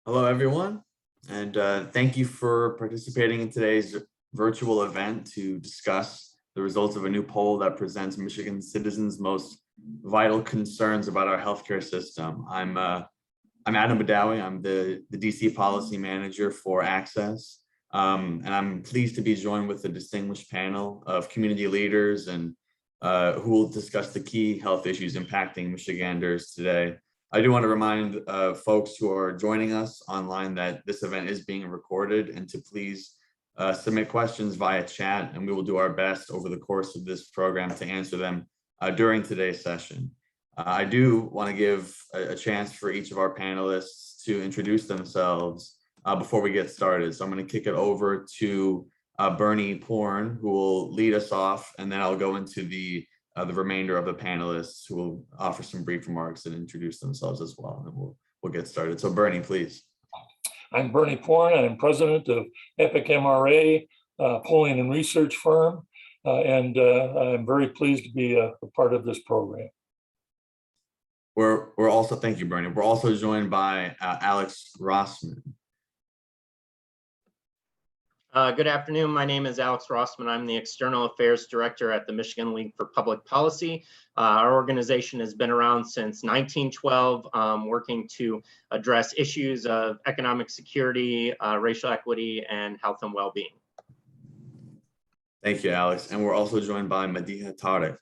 Hello, everyone, and thank you for participating in today's virtual event to discuss the results of a new poll that presents Michigan citizens' most vital concerns about our healthcare system. I'm Adam Badawi. I'm the DC Policy Manager for Access, and I'm pleased to be joined with a distinguished panel of community leaders and who will discuss the key health issues impacting Michiganders today. I do want to remind folks who are joining us online that this event is being recorded and to please submit questions via chat, and we will do our best over the course of this program to answer them during today's session. I do want to give a chance for each of our panelists to introduce themselves before we get started. So I'm going to kick it over to Bernie Porn, who will lead us off, and then I'll go into the remainder of the panelists who will offer some brief remarks and introduce themselves as well, and we'll get started. So Bernie, please. I'm Bernie Porn. I'm president of EPIC-MRA, polling and research firm, and I'm very pleased to be a part of this program. We're also, thank you, Bernie. We're also joined by Alex Rossman. Good afternoon. My name is Alex Rossman. I'm the External Affairs Director at the Michigan League for Public Policy. Our organization has been around since 1912, working to address issues of economic security, racial equity, and health and well-being. Thank you, Alex. And we're also joined by Madiha Tariq.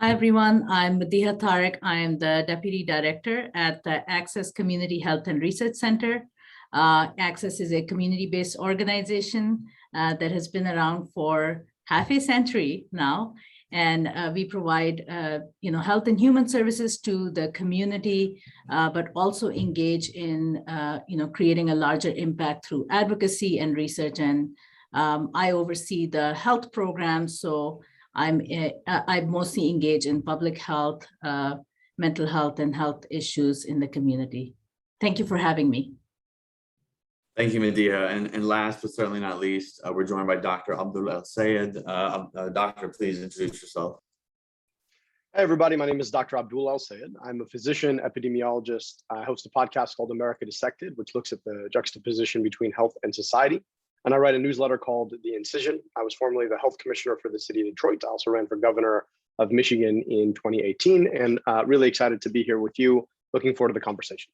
Hi, everyone. I'm Madiha Tariq. I'm the Deputy Director at the Access Community Health and Research Center. Access is a community-based organization that has been around for half a century now, and we provide health and human services to the community, but also engage in creating a larger impact through advocacy and research. And I oversee the health program, so I mostly engage in public health, mental health, and health issues in the community. Thank you for having me. Thank you, Madiha. And last but certainly not least, we're joined by Dr. Abdul El-Sayed. Doctor, please introduce yourself. Hi, everybody. My name is Dr. Abdul El-Sayed. I'm a physician epidemiologist. I host a podcast called America Dissected, which looks at the juxtaposition between health and society. And I write a newsletter called The Incision. I was formerly the health commissioner for the city of Detroit. I also ran for governor of Michigan in 2018, and really excited to be here with you. Looking forward to the conversation.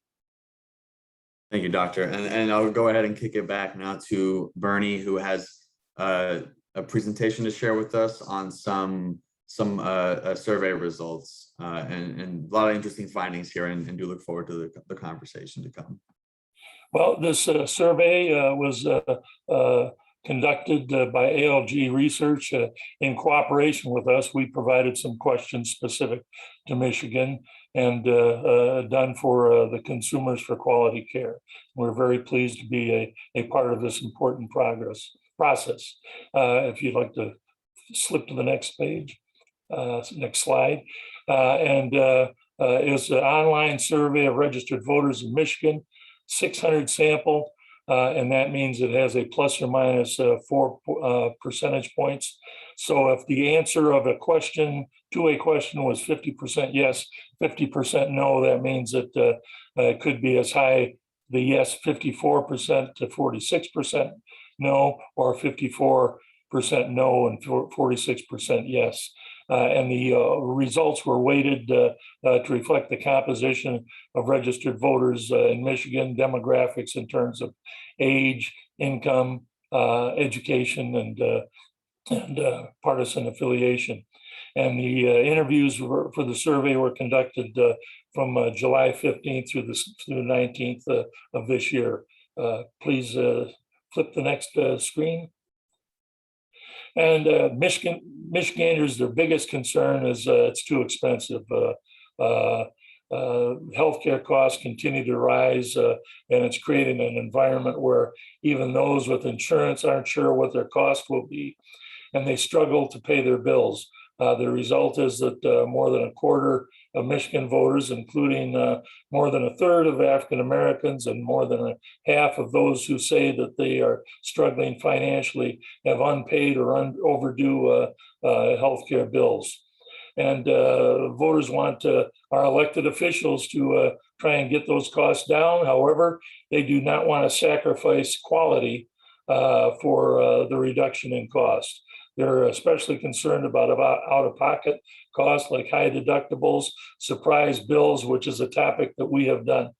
Thank you, Doctor. And I'll go ahead and kick it back now to Bernie, who has a presentation to share with us on some survey results and a lot of interesting findings here, and do look forward to the conversation to come. Well, this survey was conducted by ALG Research in cooperation with us. We provided some questions specific to Michigan and done for the Consumers for Quality Care. We're very pleased to be a part of this important process. If you'd like to slip to the next page, next slide. It's an online survey of registered voters in Michigan, 600 sample, and that means it has a plus or minus 4 percentage points. So if the answer of a question to a question was 50% yes, 50% no, that means that it could be as high, the yes 54% to 46% no, or 54% no and 46% yes. And the results were weighted to reflect the composition of registered voters in Michigan, demographics in terms of age, income, education, and partisan affiliation. And the interviews for the survey were conducted from July 15th through the 19th of this year. Please flip the next screen. And Michiganders, their biggest concern is it's too expensive. Healthcare costs continue to rise, and it's creating an environment where even those with insurance aren't sure what their cost will be, and they struggle to pay their bills. The result is that more than a quarter of Michigan voters, including more than a third of African Americans and more than a half of those who say that they are struggling financially, have unpaid or overdue healthcare bills. And voters want our elected officials to try and get those costs down. However, they do not want to sacrifice quality for the reduction in cost. They're especially concerned about out-of-pocket costs like high deductibles, surprise bills, which is a topic that we have done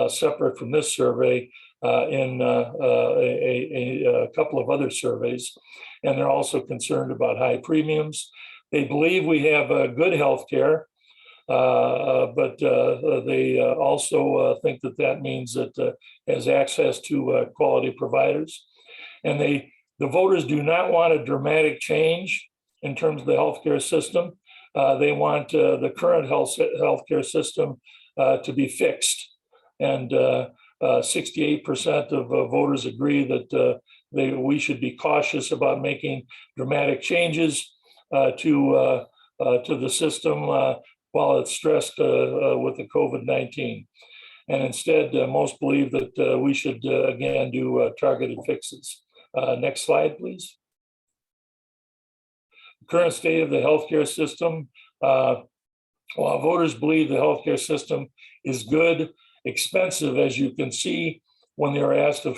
separate from this survey in a couple of other surveys. And they're also concerned about high premiums. They believe we have good health care, but they also think that that means that has access to quality providers. And the voters do not want a dramatic change in terms of the healthcare system. They want the current healthcare system to be fixed. And 68% of voters agree that we should be cautious about making dramatic changes to the system while it's stressed with the COVID-19. And instead, most believe that we should, again, do targeted fixes. Next slide, please. The current state of the healthcare system. While voters believe the healthcare system is good, expensive, as you can see when they were asked a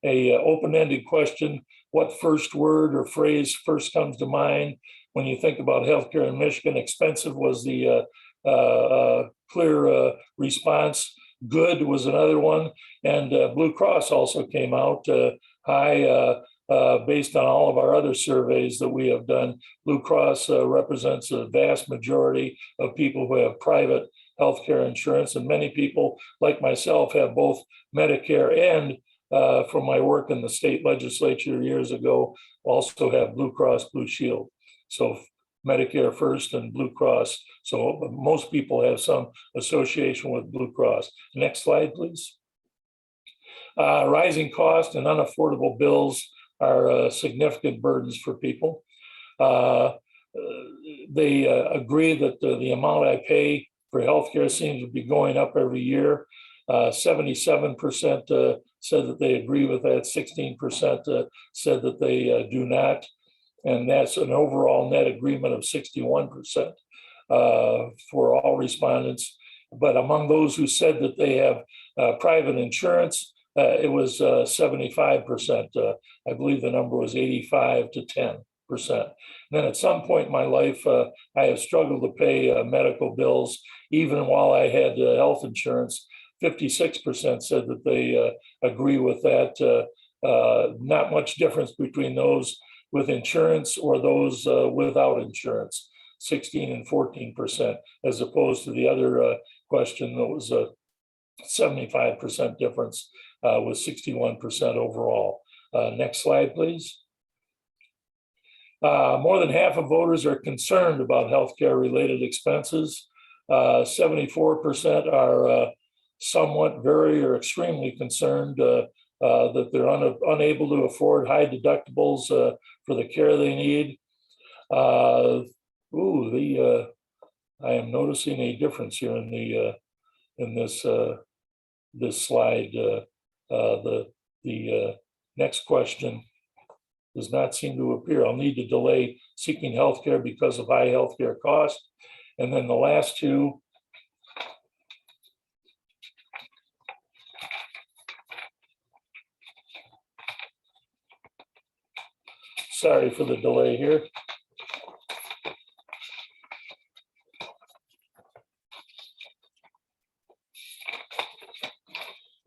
open-ended question, what first word or phrase first comes to mind when you think about healthcare in Michigan? Expensive was the clear response. Good was another one, and Blue Cross also came out high based on all of our other surveys that we have done. Blue Cross represents a vast majority of people who have private healthcare insurance, and many people like myself have both Medicare and from my work in the state legislature years ago, also have Blue Cross Blue Shield. So Medicare first and Blue Cross. So most people have some association with Blue Cross. Next slide, please. Rising costs and unaffordable bills are significant burdens for people. They agree that the amount I pay for healthcare seems to be going up every year. 77% said that they agree with that. 16% said that they do not. And that's an overall net agreement of 61% for all respondents. But among those who said that they have private insurance, it was 75%. I believe the number was 85 to 10%. And then at some point in my life, I have struggled to pay medical bills, even while I had health insurance. 56% said that they agree with that. Not much difference between those with insurance or those without insurance, 16 and 14%, as opposed to the other question that was a 75% difference with 61% overall. Next slide, please. More than half of voters are concerned about healthcare related expenses. 74% are somewhat, very, or extremely concerned that they're unable to afford high deductibles for the care they need. I am noticing a difference here in this slide. The next question does not seem to appear. I'll need to delay seeking healthcare because of high healthcare costs. And then the last two. Sorry for the delay here.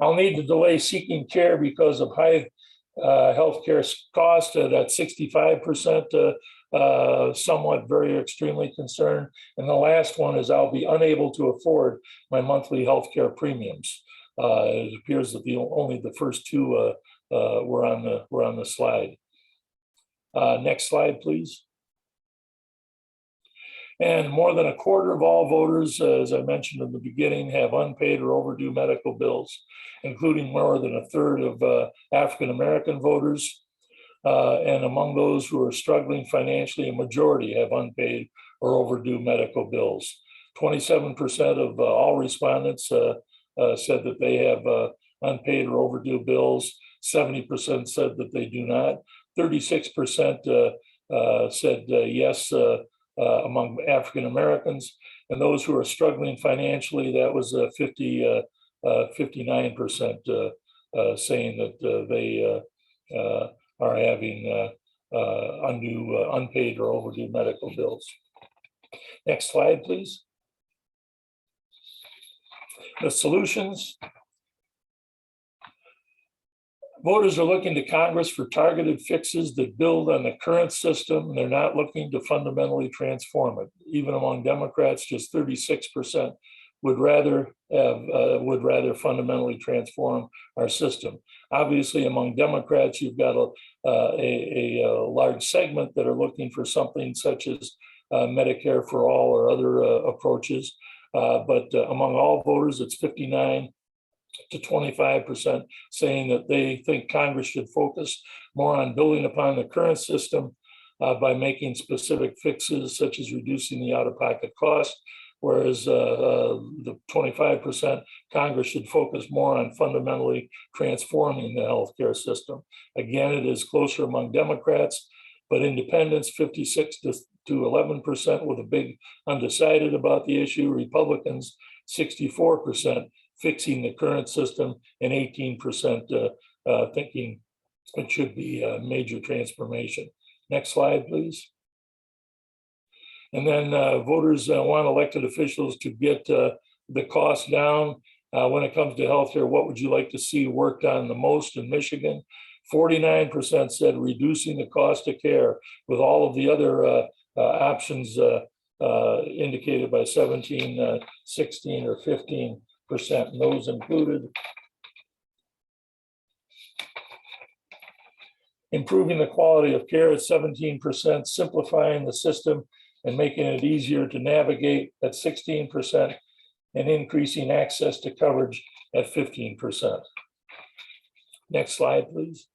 I'll need to delay seeking care because of high healthcare cost. That's 65%, somewhat, very, extremely concerned. And the last one is I'll be unable to afford my monthly healthcare premiums. It appears that only the first two were on the slide. Next slide, please. And more than a quarter of all voters, as I mentioned in the beginning, have unpaid or overdue medical bills, including more than a third of African-American voters. And among those who are struggling financially, a majority have unpaid or overdue medical bills. 27% of all respondents said that they have unpaid or overdue bills. 70% said that they do not. 36% said yes, among African Americans, and those who are struggling financially, that was 59% saying that they are having unpaid or overdue medical bills. Next slide, please. The solutions. Voters are looking to Congress for targeted fixes that build on the current system. They're not looking to fundamentally transform it. Even among Democrats, just 36% would rather fundamentally transform our system. Obviously, among Democrats, you've got a large segment that are looking for something such as Medicare for all or other approaches. But among all voters, it's 59 to 25% saying that they think Congress should focus more on building upon the current system by making specific fixes such as reducing the out-of-pocket cost, whereas the 25% Congress should focus more on fundamentally transforming the healthcare system. Again, it is closer among Democrats, but independents 56 to 11% with a big undecided about the issue. Republicans 64% fixing the current system, and 18% thinking it should be a major transformation. Next slide, please. And then voters want elected officials to get the cost down. When it comes to healthcare, what would you like to see worked on the most in Michigan? 49% said reducing the cost of care, with all of the other options indicated by 17, 16, or 15%. And those included improving the quality of care at 17%, simplifying the system and making it easier to navigate at 16%, and increasing access to coverage at 15%. Next slide, please.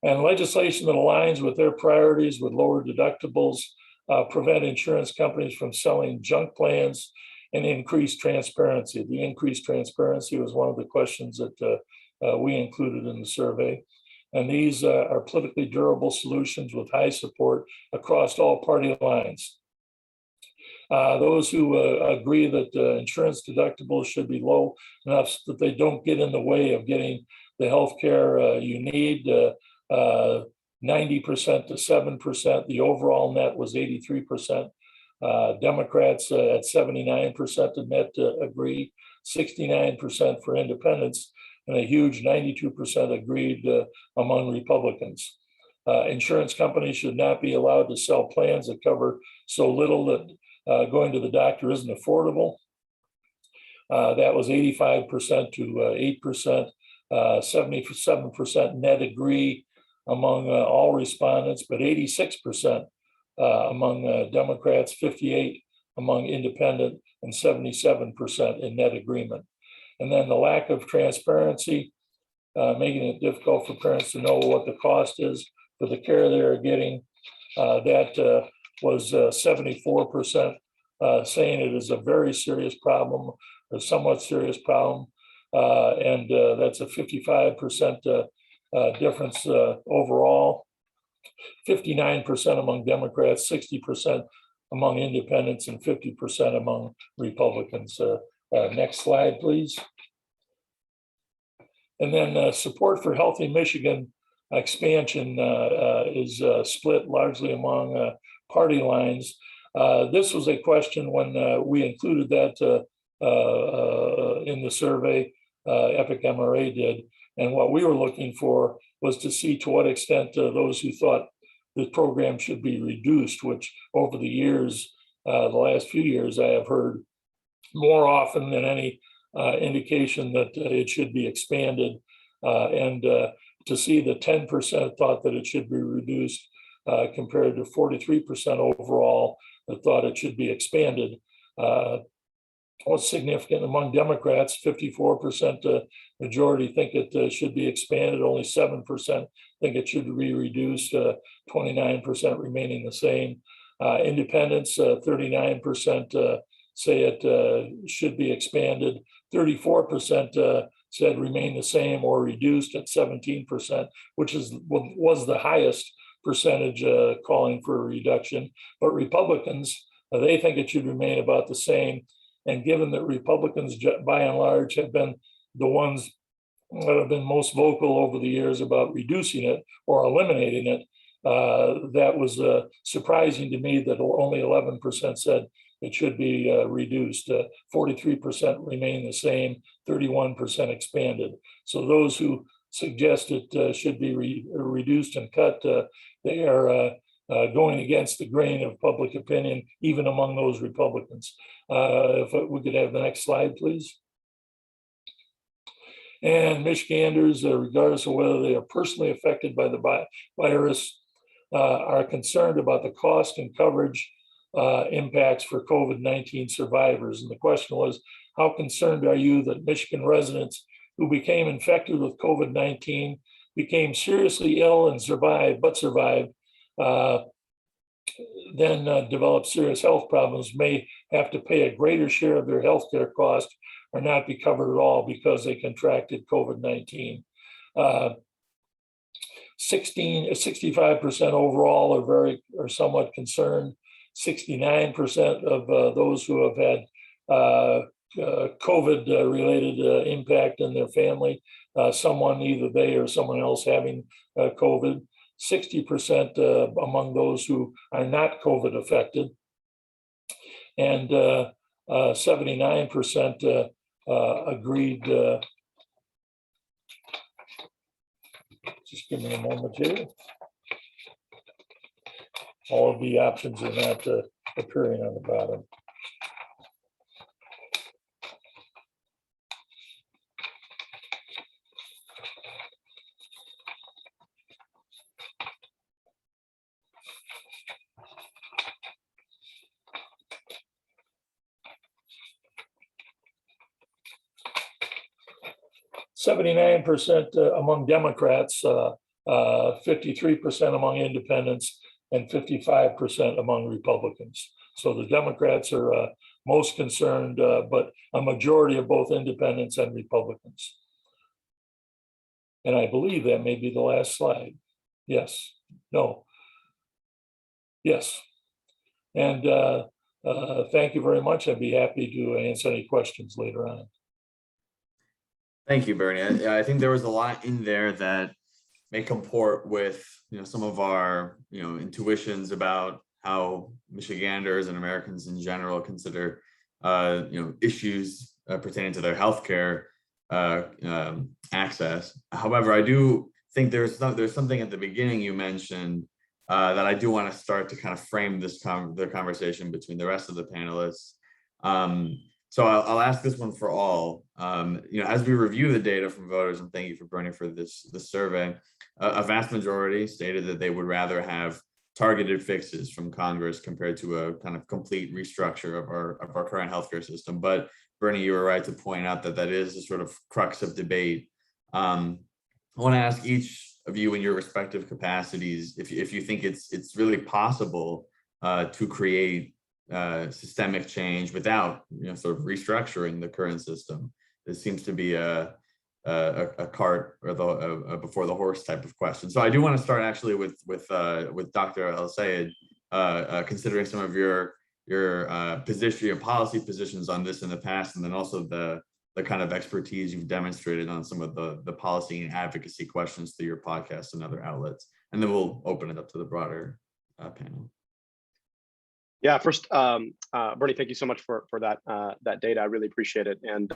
And legislation that aligns with their priorities with lower deductibles, prevent insurance companies from selling junk plans, and increase transparency. The increased transparency was one of the questions that we included in the survey. And these are politically durable solutions with high support across all party lines. Those who agree that insurance deductibles should be low enough so that they don't get in the way of getting the health care you need, 90% to 7%. The overall net was 83%. Democrats at 79% of net agree, 69% for independents, and a huge 92% agreed among Republicans. Insurance companies should not be allowed to sell plans that cover so little that going to the doctor isn't affordable. That was 85% to 8%, 77% net agree among all respondents, but 86% among Democrats, 58 among independent, and 77% in net agreement. And then the lack of transparency, making it difficult for parents to know what the cost is for the care they're getting. That was 74% saying it is a very serious problem, a somewhat serious problem. And that's a 55% difference overall. 59% among Democrats, 60% among independents, and 50% among Republicans. Next slide, please. And then support for Healthy Michigan expansion is split largely among party lines. This was a question when we included that in the survey, EPIC-MRA did. And what we were looking for was to see to what extent those who thought the program should be reduced, which over the years, the last few years, I have heard more often than any indication that it should be expanded. And to see the 10% thought that it should be reduced compared to 43% overall that thought it should be expanded. Was significant among Democrats. 54% majority think it should be expanded. Only 7% think it should be reduced. 29% remaining the same. Independents, 39% say it should be expanded. 34% said remain the same or reduced at 17%, which was the highest percentage calling for a reduction. But Republicans, they think it should remain about the same. And given that Republicans, by and large, have been the ones that have been most vocal over the years about reducing it or eliminating it, that was surprising to me that only 11% said it should be reduced. 43% remain the same, 31% expanded. So those who suggest it should be reduced and cut, they are going against the grain of public opinion, even among those Republicans. If we could have the next slide, please. And Michiganders, regardless of whether they are personally affected by the virus, are concerned about the cost and coverage impacts for COVID-19 survivors. And the question was, how concerned are you that Michigan residents who became infected with COVID-19 became seriously ill and survived, then develop serious health problems, may have to pay a greater share of their healthcare cost or not be covered at all because they contracted COVID-19. 65% overall are somewhat concerned. 69% of those who have had COVID-related impact in their family, someone, either they or someone else having COVID. 60% among those who are not COVID affected, and 79% agreed. Just give me a moment here. All of the options are not appearing on the bottom. %, among Democrats, 53% among independents, and 55% among Republicans. So the Democrats are most concerned, but a majority of both independents and Republicans. And I believe that may be the last slide. Yes, no, yes. And thank you very much. I'd be happy to answer any questions later on. Thank you, Bernie. I think there was a lot in there that may comport with some of our intuitions about how Michiganders and Americans in general consider issues pertaining to their healthcare access. However, I do think there's something at the beginning you mentioned that I do want to start to kind of frame this the conversation between the rest of the panelists. So I'll ask this one for all. As we review the data from voters, and thank you for Bernie for this survey, a vast majority stated that they would rather have targeted fixes from Congress compared to a kind of complete restructure of our current healthcare system. But Bernie, you were right to point out that that is a sort of crux of debate. I want to ask each of you in your respective capacities if you think it's really possible to create systemic change without sort of restructuring the current system. This seems to be a cart or the before the horse type of question. So I do want to start actually with Dr. El-Sayed, considering some of your position, your policy positions on this in the past, and then also the kind of expertise you've demonstrated on some of the policy and advocacy questions through your podcast and other outlets. And then we'll open it up to the broader panel. Yeah, first, Bernie, thank you so much for that data. I really appreciate it, and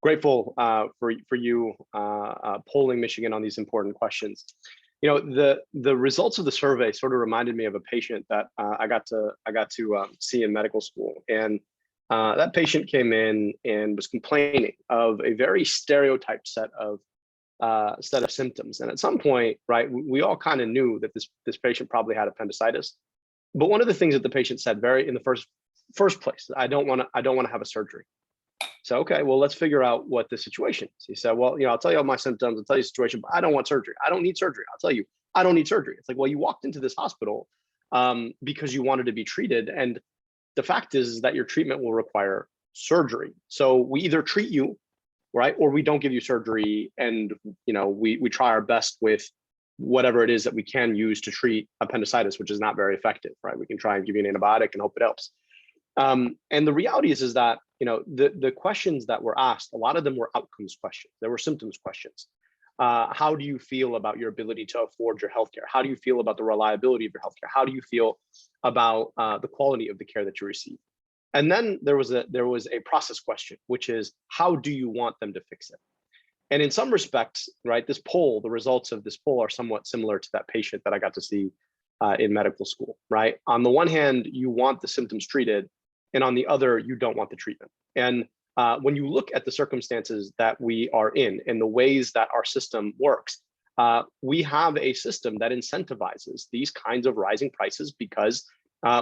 grateful for you polling Michigan on these important questions. The results of the survey sort of reminded me of a patient that I got to see in medical school, and that patient came in and was complaining of a very stereotyped set of symptoms. And at some point, right, we all kind of knew that this patient probably had appendicitis. But one of the things that the patient said in the first place, I don't want to have a surgery. So, okay, well, let's figure out what the situation is. He said, well, I'll tell you all my symptoms, I'll tell you the situation, but I don't want surgery. I don't need surgery. I'll tell you, I don't need surgery. It's like, well, you walked into this hospital because you wanted to be treated. And the fact is that your treatment will require surgery. So we either treat you, right, or we don't give you surgery. And, we try our best with whatever it is that we can use to treat appendicitis, which is not very effective, right? We can try and give you an antibiotic and hope it helps. And the reality is that, the questions that were asked, a lot of them were outcomes questions. There were symptoms questions. How do you feel about your ability to afford your healthcare? How do you feel about the reliability of your healthcare? How do you feel about the quality of the care that you receive? And then there was a process question, which is, how do you want them to fix it? And in some respects, right, this poll, the results of this poll are somewhat similar to that patient that I got to see in medical school, right? On the one hand, you want the symptoms treated, and on the other, you don't want the treatment. And when you look at the circumstances that we are in and the ways that our system works, we have a system that incentivizes these kinds of rising prices because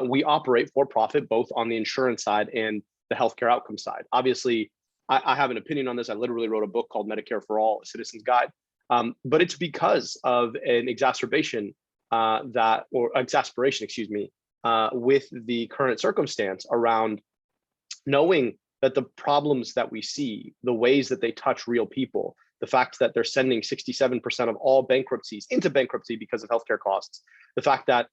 we operate for profit, both on the insurance side and the healthcare outcome side. Obviously, I have an opinion on this. I literally wrote a book called Medicare for All, A Citizen's Guide. But it's because of an exasperation, with the current circumstance around knowing that the problems that we see, the ways that they touch real people, the fact that they're sending 67% of all bankruptcies into bankruptcy because of healthcare costs, the fact that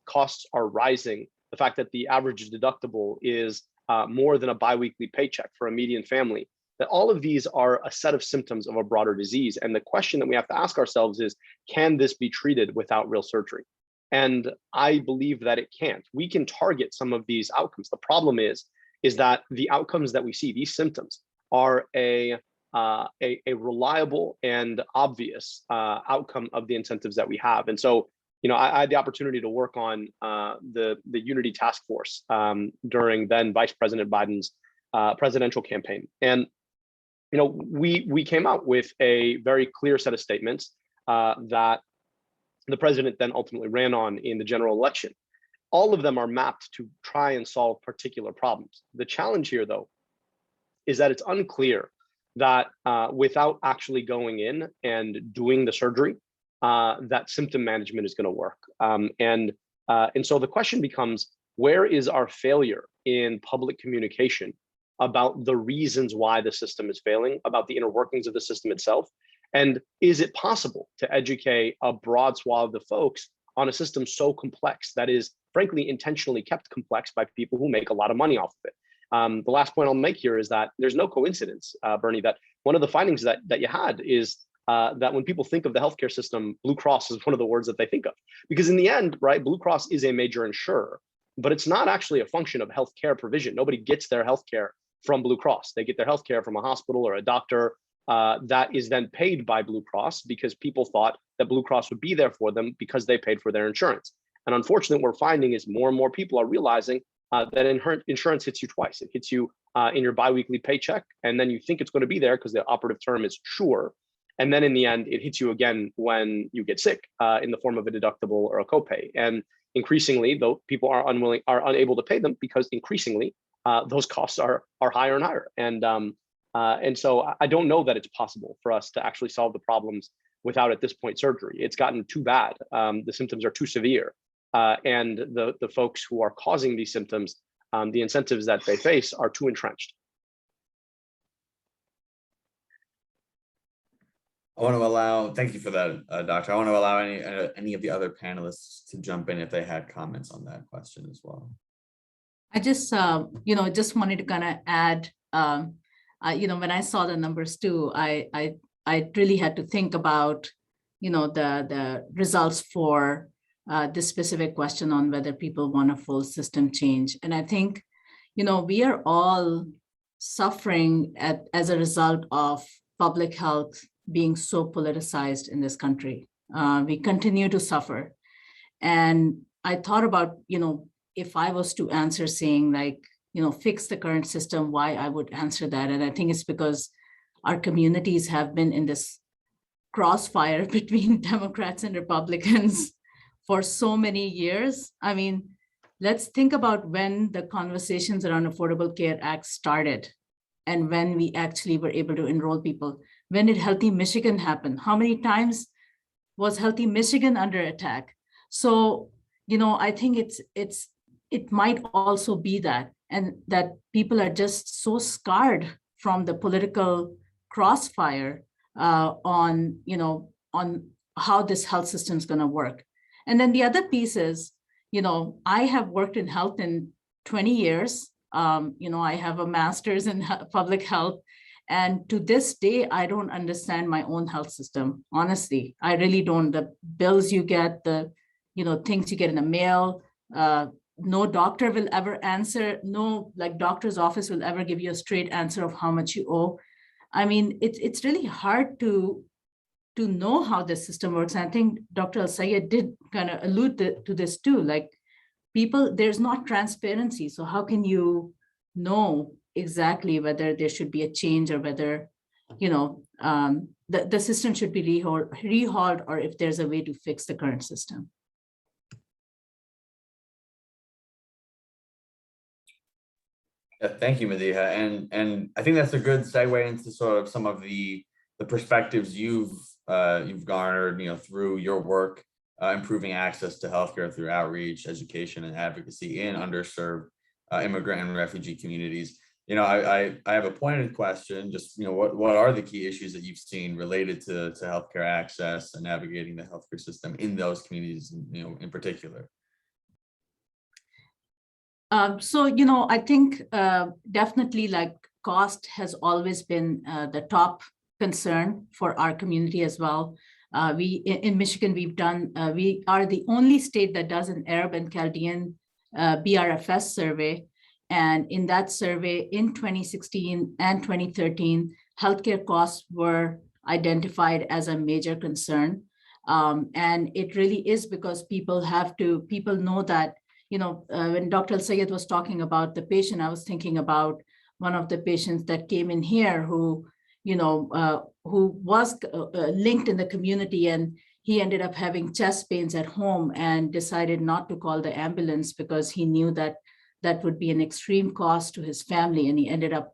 costs are rising, the fact that the average deductible is more than a biweekly paycheck for a median family, that all of these are a set of symptoms of a broader disease. And the question that we have to ask ourselves is, can this be treated without real surgery? And I believe that it can't. We can target some of these outcomes. The problem is that the outcomes that we see, these symptoms, are a reliable and obvious outcome of the incentives that we have. And so, I had the opportunity to work on the Unity Task Force during then Vice President Biden's presidential campaign. And, we came out with a very clear set of statements that the president then ultimately ran on in the general election. All of them are mapped to try and solve particular problems. The challenge here, though, is that it's unclear that without actually going in and doing the surgery, that symptom management is going to work. And so the question becomes, where is our failure in public communication about the reasons why the system is failing, about the inner workings of the system itself? And is it possible to educate a broad swath of folks on a system so complex that is, frankly, intentionally kept complex by people who make a lot of money off of it? The last point I'll make here is that there's no coincidence, Bernie, that one of the findings that you had is that when people think of the healthcare system, Blue Cross is one of the words that they think of. Because in the end, right, Blue Cross is a major insurer, but it's not actually a function of healthcare provision. Nobody gets their healthcare from Blue Cross. They get their healthcare from a hospital or a doctor that is then paid by Blue Cross because people thought that Blue Cross would be there for them because they paid for their insurance. And unfortunately, what we're finding is more and more people are realizing that insurance hits you twice. It hits you in your biweekly paycheck, and then you think it's going to be there because the operative term is sure. And then in the end, it hits you again when you get sick in the form of a deductible or a copay. And increasingly, though, people are unable to pay them because increasingly those costs are higher and higher. And so I don't know that it's possible for us to actually solve the problems without, at this point, surgery. It's gotten too bad. The symptoms are too severe. And the folks who are causing these symptoms, the incentives that they face are too entrenched. I want to allow, thank you for that, Doctor. I want to allow any of the other panelists to jump in if they had comments on that question as well. I just, just wanted to kind of add, when I saw the numbers too, I really had to think about, the results for this specific question on whether people want a full system change. And I think, we are all suffering as a result of public health being so politicized in this country. We continue to suffer. And I thought about, if I was to answer saying like, fix the current system, why I would answer that. And I think it's because our communities have been in this crossfire between Democrats and Republicans for so many years. I mean, let's think about when the conversations around Affordable Care Act started and when we actually were able to enroll people. When did Healthy Michigan happen? How many times was Healthy Michigan under attack? So, I think it might also be that, and that people are just so scarred from the political crossfire on how this health system is going to work. And then the other piece is, I have worked in health in 20 years. I have a master's in public health. And to this day, I don't understand my own health system. Honestly, I really don't. The bills you get, the things you get in the mail, no doctor will ever answer, no doctor's office will ever give you a straight answer of how much you owe. I mean, it's really hard to know how the system works. And I think Dr. Al-Sayed did kind of allude to this too. Like people, there's not transparency. So how can you know exactly whether there should be a change or whether, the system should be rehauled or if there's a way to fix the current system? Thank you, Madiha. And I think that's a good segue into sort of some of the perspectives you've garnered, through your work, improving access to healthcare through outreach, education, and advocacy in underserved immigrant and refugee communities. I have a pointed question. Just what are the key issues that you've seen related to healthcare access and navigating the healthcare system in those communities, in particular? I think definitely cost has always been the top concern for our community as well. In Michigan, we are the only state that does an Arab and Chaldean BRFS survey. And in that survey in 2016 and 2013, healthcare costs were identified as a major concern. And it really is because people know that, when Dr. Al-Sayed was talking about the patient, I was thinking about one of the patients that came in here who was linked in the community, and he ended up having chest pains at home and decided not to call the ambulance because he knew that that would be an extreme cost to his family. And he ended up,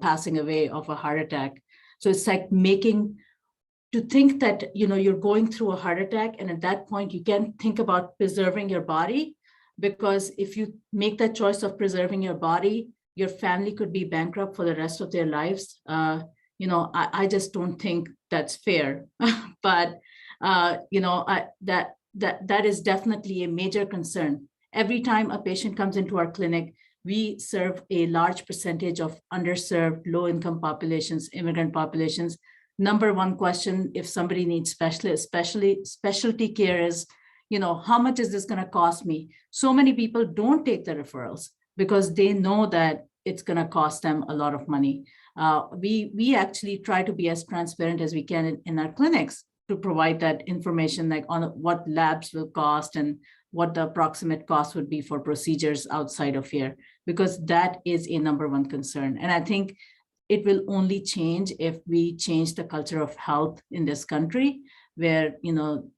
passing away of a heart attack. So it's like to think that, you're going through a heart attack. And at that point, you can think about preserving your body, because if you make that choice of preserving your body, your family could be bankrupt for the rest of their lives. I just don't think that's fair. But, that is definitely a major concern. Every time a patient comes into our clinic, we serve a large percentage of underserved, low-income populations, immigrant populations. Number one question, if somebody needs specialty care is, how much is this going to cost me? So many people don't take the referrals because they know that it's going to cost them a lot of money. We actually try to be as transparent as we can in our clinics to provide that information, like on what labs will cost and what the approximate cost would be for procedures outside of here, because that is a number one concern. And I think it will only change if we change the culture of health in this country, where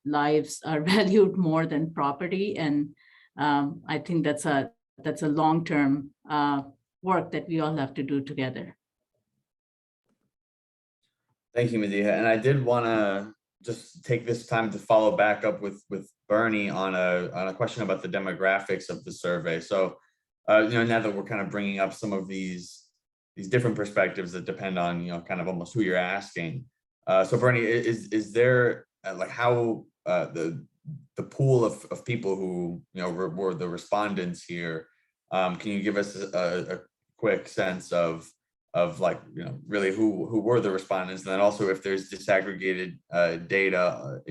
lives are valued more than property. And I think that's a long-term work that we all have to do together. Thank you, Madiha. And I did want to just take this time to follow back up with Bernie on a question about the demographics of the survey. So, now that we're kind of bringing up some of these different perspectives that depend on, kind of almost who you're asking. So Bernie, is there how the pool of people who, were the respondents here, can you give us a quick sense of really who were the respondents, and then also if there's disaggregated data,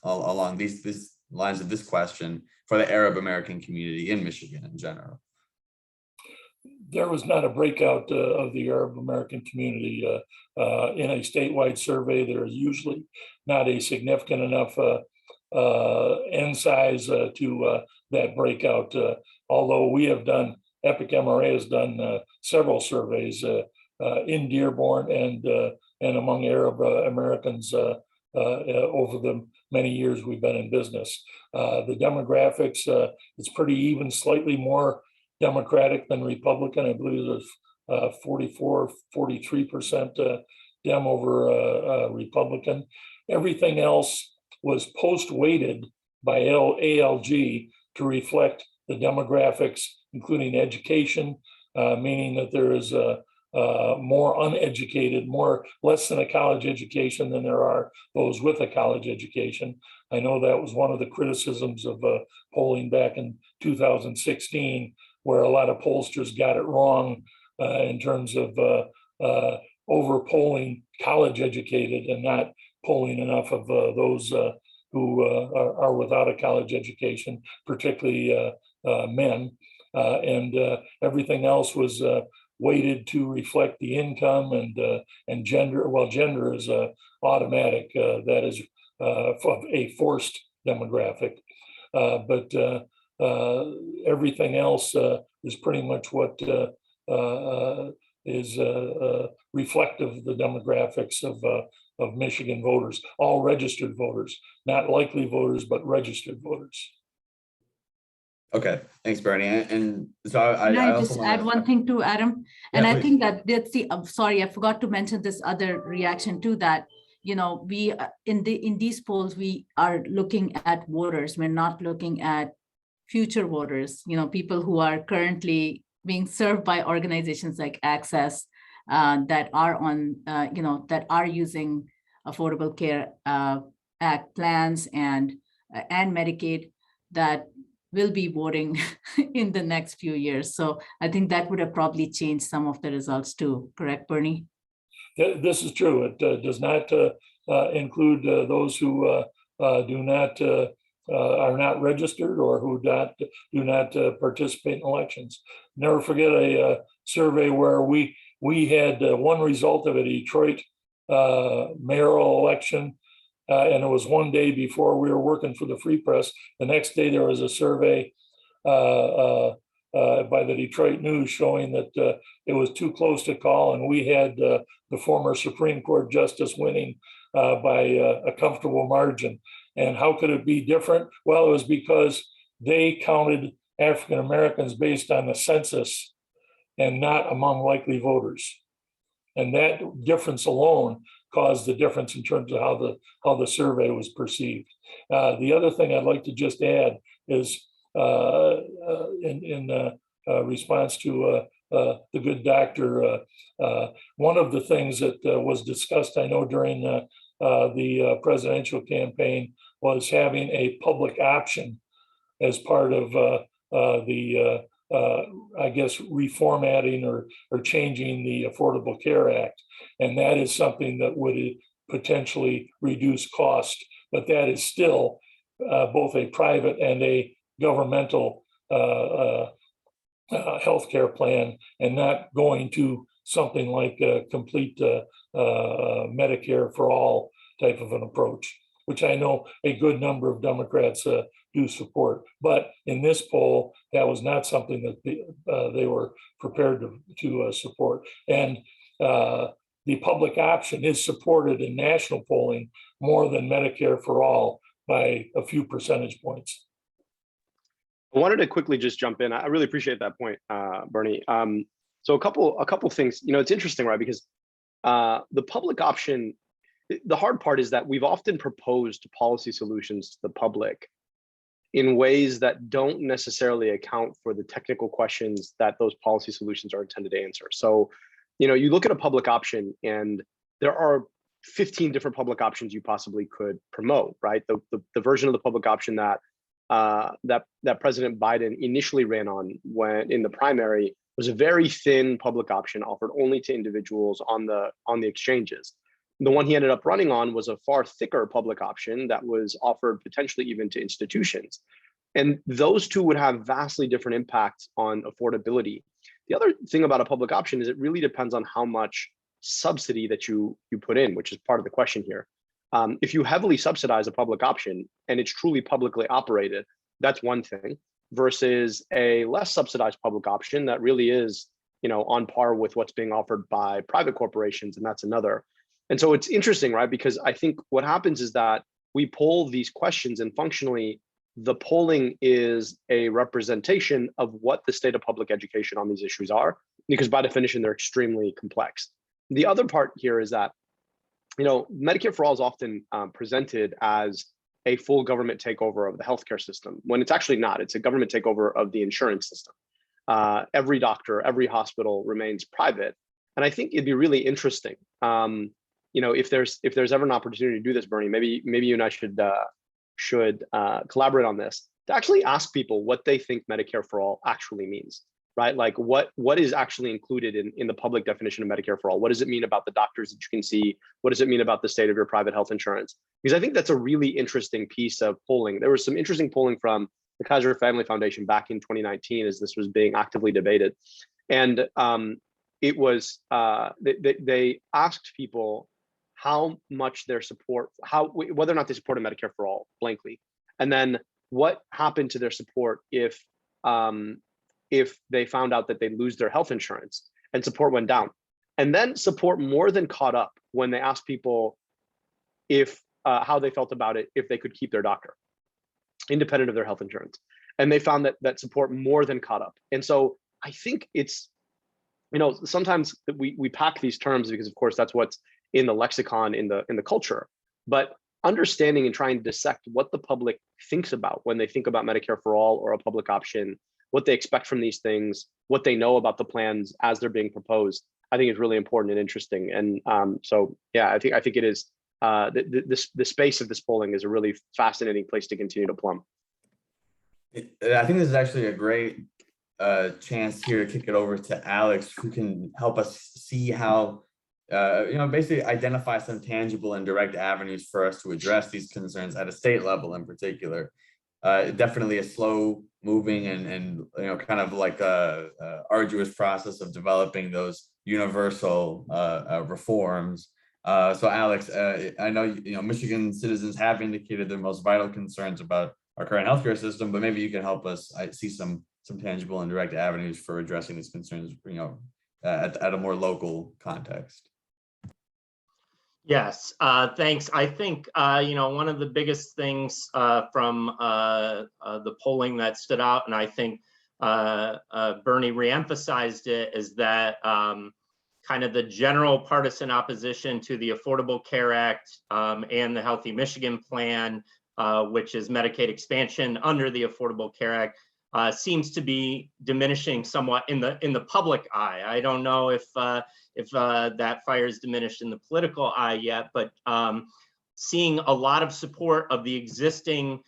along these lines of this question for the Arab American community in Michigan in general? There was not a breakout of the Arab American community in a statewide survey. There is usually not a significant enough N size to that breakout. Although we have done, EPIC-MRA has done several surveys in Dearborn and among Arab Americans over the many years we've been in business. The demographics, it's pretty even, slightly more Democratic than Republican. I believe there's 43% Dem over Republican. Everything else was post-weighted by ALG to reflect the demographics, including education, meaning that there is more uneducated, less than a college education than there are those with a college education. I know that was one of the criticisms of polling back in 2016, where a lot of pollsters got it wrong in terms of over polling college educated and not polling enough of those who are without a college education, particularly men, and everything else was weighted to reflect the income and gender. Well, gender is automatic. That is a forced demographic, but everything else is pretty much what is reflective of the demographics of Michigan voters, all registered voters, not likely voters, but registered voters. Okay, thanks, Bernie. And so Can I I also just want add to. one thing too, Adam? Yeah, And I please. think that's the, sorry, I forgot to mention this other reaction to that. You know, we in these polls, we are looking at voters. We're not looking at future voters, you know, people who are currently being served by organizations like Access that are on, you know, that are using Affordable Care Act plans and Medicaid that will be voting in the next few years. So I think that would have probably changed some of the results too. Correct, Bernie? This is true. It does not include those who are not registered or who do not participate in elections. Never forget a survey where we had one result of a Detroit mayoral election, and it was one day before we were working for the Free Press. The next day there was a survey by the Detroit News showing that it was too close to call, and we had the former Supreme Court justice winning by a comfortable margin. And how could it be different? Well, it was because they counted African Americans based on the census and not among likely voters. And that difference alone caused the difference in terms of how the survey was perceived. The other thing I'd like to just add is in response to the good doctor, one of the things that was discussed, I know, during the presidential campaign was having a public option as part of I guess, reformatting or changing the Affordable Care Act. And that is something that would potentially reduce cost, but that is still both a private and a governmental healthcare plan, and not going to something like a complete Medicare for all type of an approach, which I know a good number of Democrats do support. But in this poll, that was not something that they were prepared to support. And the public option is supported in national polling more than Medicare for all by a few percentage points. I wanted to quickly just jump in. I really appreciate that point, Bernie. So a couple things. You know, it's interesting, right? Because the public option, the hard part is that we've often proposed policy solutions to the public in ways that don't necessarily account for the technical questions that those policy solutions are intended to answer. So, you know, you look at a public option and there are 15 different public options you possibly could promote, right? The version of the public option that that President Biden initially ran on when in the primary was a very thin public option offered only to individuals on the exchanges. The one he ended up running on was a far thicker public option that was offered potentially even to institutions. And those two would have vastly different impacts on affordability. The other thing about a public option is it really depends on how much subsidy that you put in, which is part of the question here. If you heavily subsidize a public option and it's truly publicly operated, that's one thing, versus a less subsidized public option that really is, you know, on par with what's being offered by private corporations, and that's another. And so it's interesting, right? Because I think what happens is that we poll these questions and functionally the polling is a representation of what the state of public education on these issues are, because by definition, they're extremely complex. The other part here is that, you know, Medicare for All is often presented as a full government takeover of the healthcare system, when it's actually not. It's a government takeover of the insurance system. Every doctor, every hospital remains private. And I think it'd be really interesting, if there's ever an opportunity to do this, Bernie, maybe you and I should collaborate on this, to actually ask people what they think Medicare for all actually means, right? Like what is actually included in the public definition of Medicare for all? What does it mean about the doctors that you can see? What does it mean about the state of your private health insurance? Because I think that's a really interesting piece of polling. There was some interesting polling from the Kaiser Family Foundation back in 2019 as this was being actively debated. And it was, they asked people how much their support, whether or not they supported Medicare for all, blankly. And then what happened to their support if they found out that they lose their health insurance, and support went down. And then support more than caught up when they asked people if how they felt about it if they could keep their doctor, independent of their health insurance. And they found that support more than caught up. And so I think it's, sometimes we pack these terms because of course that's what's in the lexicon, in the culture, but understanding and trying to dissect what the public thinks about when they think about Medicare for all or a public option, what they expect from these things, what they know about the plans as they're being proposed, I think is really important and interesting. And so, yeah, I think it is, the space of this polling is a really fascinating place to continue to plumb. I think this is actually a great chance here to kick it over to Alex, who can help us see how, basically identify some tangible and direct avenues for us to address these concerns at a state level in particular. Definitely a slow moving and kind of like a arduous process of developing those universal reforms. So Alex, I know Michigan citizens have indicated their most vital concerns about our current healthcare system, but maybe you can help us see some tangible and direct avenues for addressing these concerns, at a more local context. Yes, thanks. I think, one of the biggest things from the polling that stood out, and I think Bernie reemphasized it, is that kind of the general partisan opposition to the Affordable Care Act and the Healthy Michigan Plan, which is Medicaid expansion under the Affordable Care Act, seems to be diminishing somewhat in the public eye. I don't know if that fire is diminished in the political eye yet, but seeing a lot of support of the existing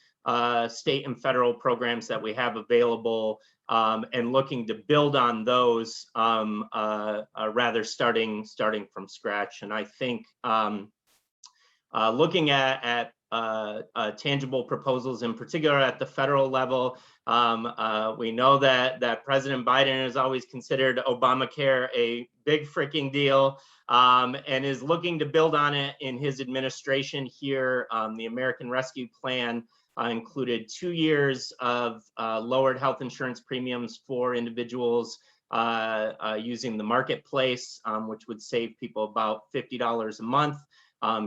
state and federal programs that we have available, and looking to build on those rather starting from scratch. And I think looking at tangible proposals, in particular at the federal level, we know that President Biden has always considered Obamacare a big freaking deal, and is looking to build on it in his administration here. The American Rescue Plan included 2 years of lowered health insurance premiums for individuals using the marketplace, which would save people about $50 a month.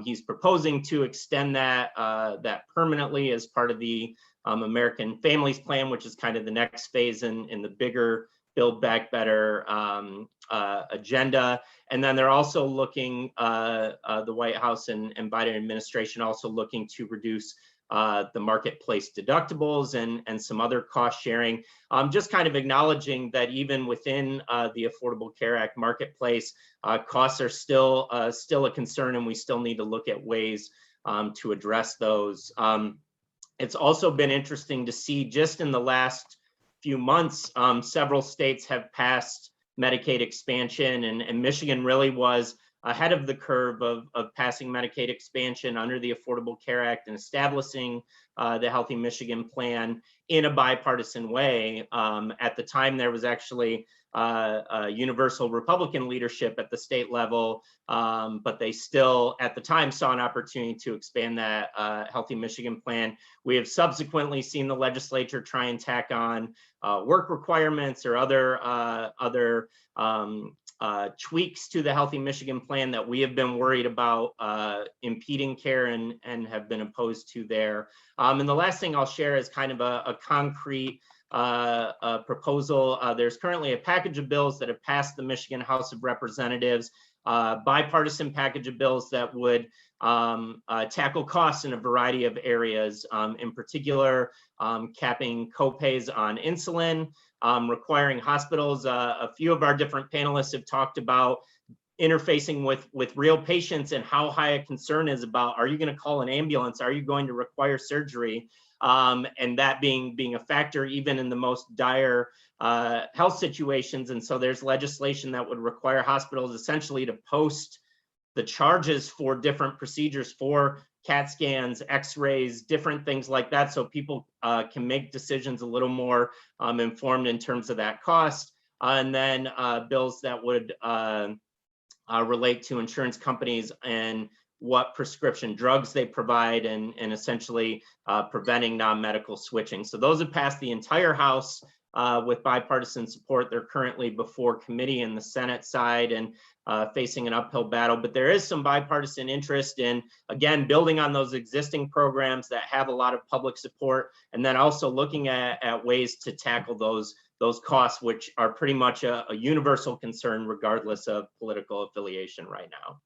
He's proposing to extend that permanently as part of the American Families Plan, which is kind of the next phase in the bigger Build Back Better agenda. And then they're also looking, the White House and Biden administration also looking to reduce the marketplace deductibles and some other cost sharing. Just kind of acknowledging that even within the Affordable Care Act marketplace, costs are still a concern, and we still need to look at ways to address those. It's also been interesting to see just in the last few months, several states have passed Medicaid expansion, and Michigan really was ahead of the curve of passing Medicaid expansion under the Affordable Care Act and establishing the Healthy Michigan Plan in a bipartisan way. At the time, there was actually universal Republican leadership at the state level, but they still, at the time, saw an opportunity to expand that Healthy Michigan Plan. We have subsequently seen the legislature try and tack on work requirements or other tweaks to the Healthy Michigan Plan that we have been worried about impeding care and have been opposed to there. And the last thing I'll share is kind of a concrete proposal. There's currently a package of bills that have passed the Michigan House of Representatives, bipartisan package of bills that would tackle costs in a variety of areas, in particular, capping copays on insulin, requiring hospitals. A few of our different panelists have talked about interfacing with real patients and how high a concern is about, are you going to call an ambulance? Are you going to require surgery? And that being a factor even in the most dire health situations. And so there's legislation that would require hospitals essentially to post the charges for different procedures, for CAT scans, x-rays, different things like that, so people can make decisions a little more informed in terms of that cost. And then bills that would relate to insurance companies and what prescription drugs they provide, and essentially preventing non-medical switching. So those have passed the entire House with bipartisan support. They're currently before committee in the Senate side and facing an uphill battle. But there is some bipartisan interest in, again, building on those existing programs that have a lot of public support, and then also looking at ways to tackle those costs, which are pretty much a universal concern regardless of political affiliation right now.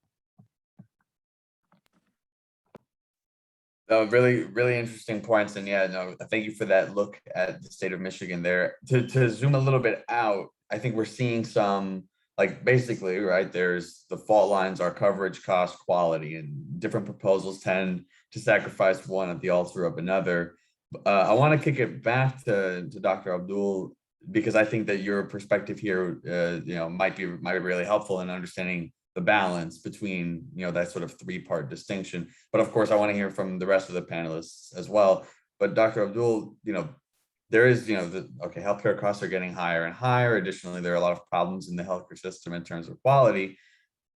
Really, really interesting points. And yeah, no, thank you for that look at the state of Michigan there. To zoom a little bit out, I think we're seeing some, like, basically, right, there's the fault lines are coverage, cost, quality, and different proposals tend to sacrifice one at the altar of another. I want to kick it back to Dr. Abdul, because I think that your perspective here, might be really helpful in understanding the balance between, that sort of three-part distinction. But of course, I want to hear from the rest of the panelists as well. But Dr. Abdul, there is, healthcare costs are getting higher and higher. Additionally, there are a lot of problems in the healthcare system in terms of quality.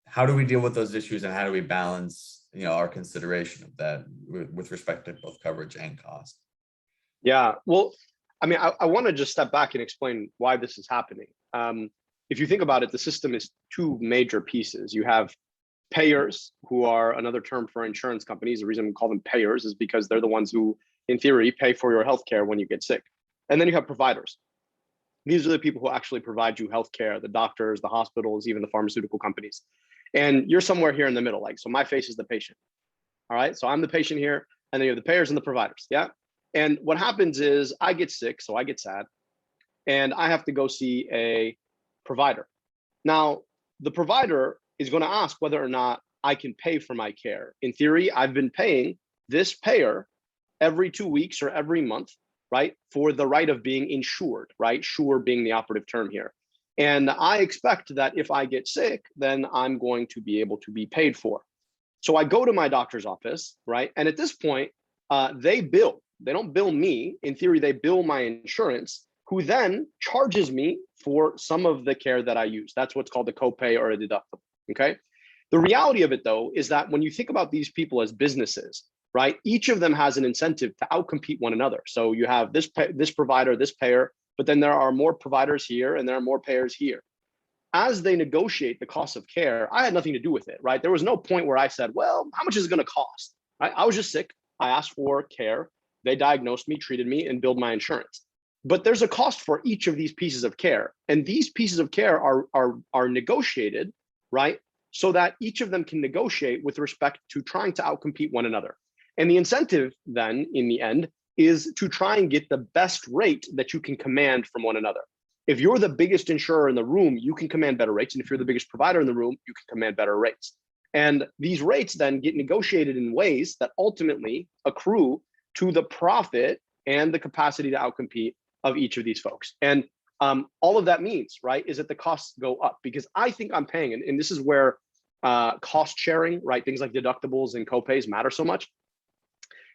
How do we deal with those issues, and how do we balance, our consideration of that with respect to both coverage and cost? Yeah, well, I mean, I want to just step back and explain why this is happening. If you think about it, the system is two major pieces. You have payers, who are another term for insurance companies. The reason we call them payers is because they're the ones who, in theory, pay for your healthcare when you get sick. And then you have providers. These are the people who actually provide you healthcare: the doctors, the hospitals, even the pharmaceutical companies. And you're somewhere here in the middle. So my face is the patient. All right, so I'm the patient here, and then you have the payers and the providers. Yeah. And what happens is I get sick, so I get sad, and I have to go see a provider. Now, the provider is going to ask whether or not I can pay for my care. In theory, I've been paying this payer every 2 weeks or every month, right, for the right of being insured, right? Sure being the operative term here. And I expect that if I get sick, then I'm going to be able to be paid for. So I go to my doctor's office, right? And at this point, they bill. They don't bill me. In theory, they bill my insurance, who then charges me for some of the care that I use. That's what's called a copay or a deductible, okay? The reality of it, though, is that when you think about these people as businesses, right, each of them has an incentive to outcompete one another. So you have this provider, this payer, but then there are more providers here and there are more payers here. As they negotiate the cost of care, I had nothing to do with it, right? There was no point where I said, well, how much is it going to cost? Right? I was just sick. I asked for care. They diagnosed me, treated me, and billed my insurance. But there's a cost for each of these pieces of care. And these pieces of care are negotiated, right? So that each of them can negotiate with respect to trying to outcompete one another. And the incentive then, in the end, is to try and get the best rate that you can command from one another. If you're the biggest insurer in the room, you can command better rates. And if you're the biggest provider in the room, you can command better rates. And these rates then get negotiated in ways that ultimately accrue to the profit and the capacity to outcompete of each of these folks. And all of that means, right, is that the costs go up, because I think I'm paying, and this is where cost sharing, right, things like deductibles and copays matter so much.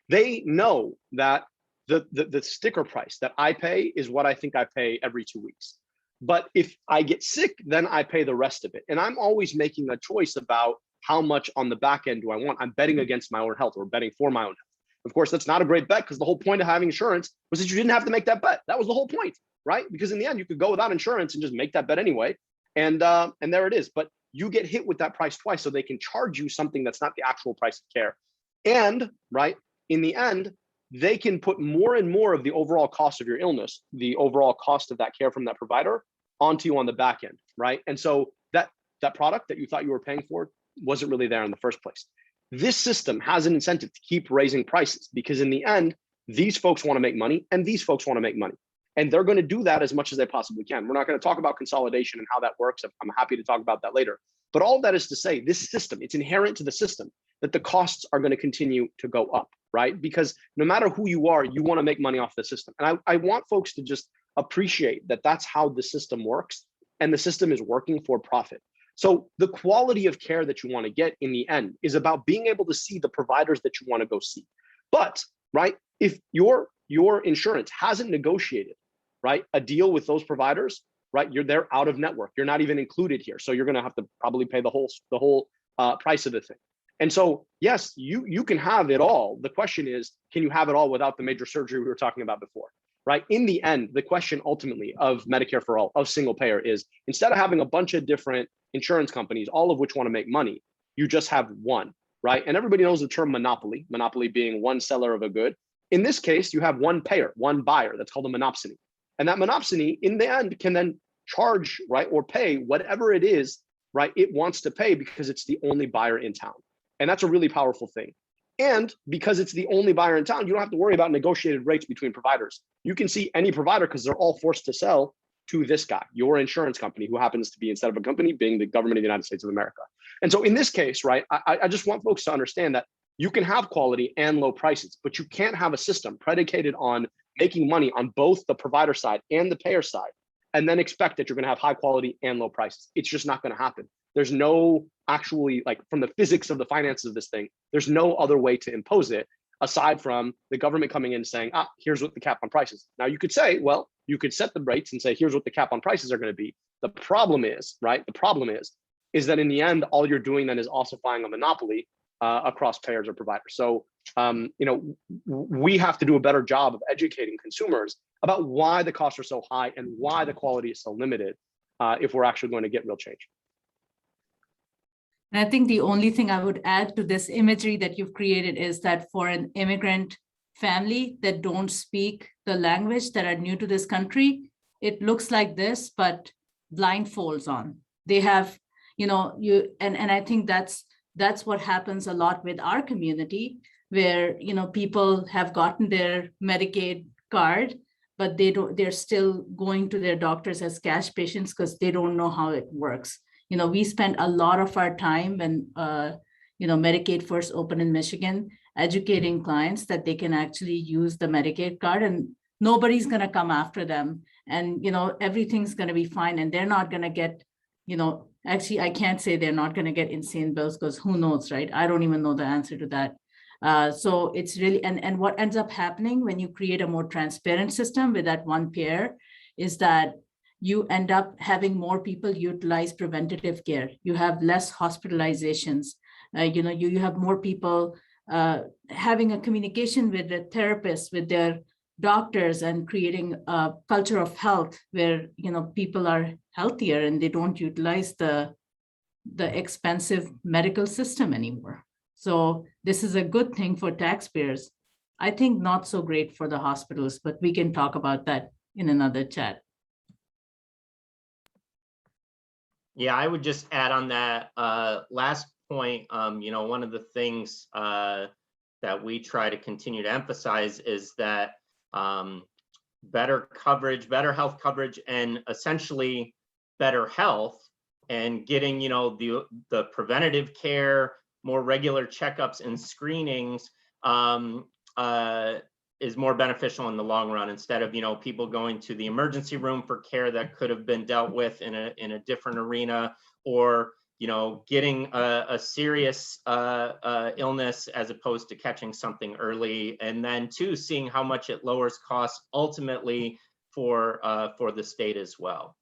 They know that the sticker price that I pay is what I think I pay every 2 weeks. But if I get sick, then I pay the rest of it. And I'm always making a choice about how much on the back end do I want. I'm betting against my own health, or betting for my own health. Of course, that's not a great bet, because the whole point of having insurance was that you didn't have to make that bet. That was the whole point, right? Because in the end, you could go without insurance and just make that bet anyway. And there it is. But you get hit with that price twice, so they can charge you something that's not the actual price of care. And, right, in the end, they can put more and more of the overall cost of your illness, the overall cost of that care from that provider, onto you on the back end, right? And so that product that you thought you were paying for wasn't really there in the first place. This system has an incentive to keep raising prices, because in the end, these folks want to make money and these folks want to make money. And they're going to do that as much as they possibly can. We're not going to talk about consolidation and how that works. I'm happy to talk about that later. But all that is to say, this system, it's inherent to the system that the costs are going to continue to go up, right? Because no matter who you are, you want to make money off the system. And I want folks to just appreciate that that's how the system works, and the system is working for profit. So the quality of care that you want to get in the end is about being able to see the providers that you want to go see. But, right, if your insurance hasn't negotiated, right, a deal with those providers, right, they're out of network. You're not even included here. So you're going to have to probably pay the whole price of the thing. And so, yes, you can have it all. The question is, can you have it all without the major surgery we were talking about before, right? In the end, the question ultimately of Medicare for all, of single payer, is instead of having a bunch of different insurance companies, all of which want to make money, you just have one, right? And everybody knows the term monopoly, monopoly being one seller of a good. In this case, you have one payer, one buyer. That's called a monopsony. And that monopsony, in the end, can then charge, right, or pay whatever it is, right, it wants to pay, because it's the only buyer in town. And that's a really powerful thing. And because it's the only buyer in town, you don't have to worry about negotiated rates between providers. You can see any provider because they're all forced to sell to this guy, your insurance company, who happens to be, instead of a company, being the government of the United States of America. And so in this case, right, I just want folks to understand that you can have quality and low prices, but you can't have a system predicated on making money on both the provider side and the payer side, and then expect that you're going to have high quality and low prices. It's just not going to happen. There's no actually, like, from the physics of the finances of this thing, there's no other way to impose it aside from the government coming in and saying, here's what the cap on prices. Now you could say, well, you could set the rates and say, here's what the cap on prices are going to be. The problem is, right? The problem is that in the end, all you're doing then is ossifying a monopoly across payers or providers. So, we have to do a better job of educating consumers about why the costs are so high and why the quality is so limited if we're actually going to get real change. And I think the only thing I would add to this imagery that you've created is that for an immigrant family that don't speak the language, that are new to this country, it looks like this, but blindfolds on. They have, and I think that's what happens a lot with our community, where, people have gotten their Medicaid card, but they're still going to their doctors as cash patients because they don't know how it works. We spend a lot of our time when, Medicaid first opened in Michigan, educating clients that they can actually use the Medicaid card, and nobody's going to come after them. And, everything's going to be fine. And they're not going to get, actually, I can't say they're not going to get insane bills, because who knows, right? I don't even know the answer to that. So it's really, and what ends up happening when you create a more transparent system with that one payer is that you end up having more people utilize preventative care. You have less hospitalizations. You have more people having a communication with the therapists, with their doctors, and creating a culture of health where, people are healthier and they don't utilize the expensive medical system anymore. So this is a good thing for taxpayers. I think not so great for the hospitals, but we can talk about that in another chat. Yeah, I would just add on that last point. One of the things that we try to continue to emphasize is that better coverage, better health coverage, and essentially better health, and getting the preventative care, more regular checkups and screenings is more beneficial in the long run, instead of people going to the emergency room for care that could have been dealt with in a different arena, or getting a serious illness as opposed to catching something early, and then seeing how much it lowers costs ultimately for the state as well.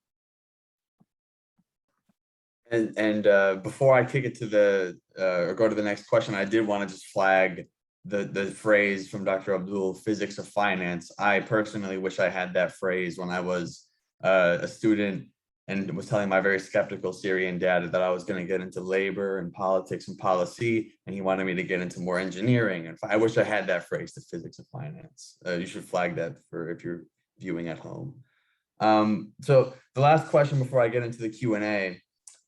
And before I kick it to or go to the next question, I did want to just flag the phrase from Dr. Abdul, physics of finance. I personally wish I had that phrase when I was a student and was telling my very skeptical Syrian dad that I was going to get into labor and politics and policy, and he wanted me to get into more engineering. And I wish I had that phrase, the physics of finance. You should flag that for if you're viewing at home. So the last question before I get into the Q&A,